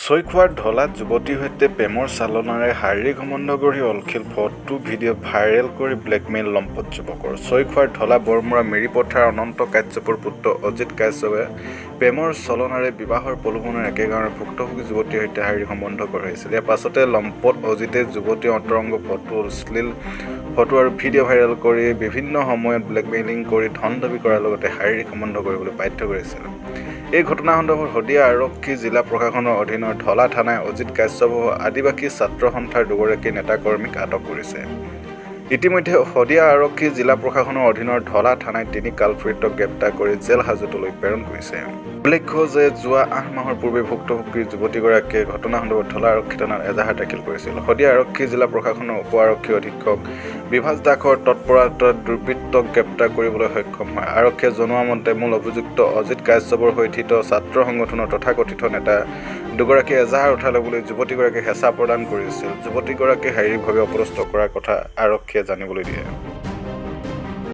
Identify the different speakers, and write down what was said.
Speaker 1: ছৈখোৱাৰ ঢলাত যুৱতীৰ সৈতে প্ৰেমৰ চালনাৰে শাৰীৰিক সম্বন্ধ গঢ়ি অলখিল ফটো ভিডিঅ' ভাইৰেল কৰি ব্লেকমেইল লম্পট যুৱকৰ। ছৈখোৱাৰ ঢলা বৰমুৰা মেৰিপথাৰ অনন্ত কাশ্যপৰ পুত্ৰ অজিত কাশ্যপে প্ৰেমৰ চলনাৰে বিবাহৰ প্ৰলোভনৰ একেগাঁৱৰ ভুক্তভোগী যুৱতীৰ সৈতে শাৰীৰিক সম্বন্ধ গঢ়াইছিল। ইয়াৰ পাছতে লম্পট অজিতে যুৱতীৰ অন্তৰংগ ফটো, অশ্লীল ফটো আৰু ভিডিঅ' ভাইৰেল কৰি বিভিন্ন সময়ত ব্লেকমেইলিং কৰি ধন দাবী কৰাৰ লগতে শাৰীৰিক সম্বন্ধ কৰিবলৈ বাধ্য কৰিছিল। এই ঘটনা সন্দৰ্ভত শদিয়া আৰক্ষী জিলা প্ৰশাসনৰ অধীনৰ ঢলা থানাই অজিত কাশ্যপসহ আদিবাসী ছাত্ৰ সন্থাৰ দুগৰাকী নেতাকৰ্মীক আটক কৰিছে। ইতিমধ্যে শদিয়া আৰক্ষী জিলা প্ৰশাসনৰ অধীনৰ ঢলা থানাই ৩ কালপ্ৰিটক গ্ৰেপ্তাৰ কৰি জেল হাজতলৈ প্ৰেৰণ কৰিছে। উল্লেখ্য যে যোৱা ৮ মাহৰ পূৰ্বে ভুক্তভোগী যুৱতীগৰাকীয়ে ঘটনা সন্দৰ্ভত ঢলা আৰক্ষী থানাত এজাহাৰ দাখিল কৰিছিল। শদিয়া আৰক্ষী জিলা প্ৰশাসনৰ উপ আৰক্ষী অধীক্ষক বিভাস দাসৰ তৎপৰতাত দুৰ্বৃত্তক গ্ৰেপ্তাৰ কৰিবলৈ সক্ষম হয়। আৰক্ষীয়ে জনোৱা মতে মূল অভিযুক্ত অজিত কাশ্যপৰ সৈতে ছাত্ৰ সংগঠনৰ তথাকথিত নেতা দুগৰাকীয়ে এজাহাৰ উঠাই ল'বলৈ যুৱতীগৰাকীক হেঁচা প্ৰদান কৰিছিল। যুৱতীগৰাকীক শাৰীৰিকভাৱে অপদস্থ কৰাৰ কথা আৰক্ষীয়ে জানিবলৈ দিয়ে।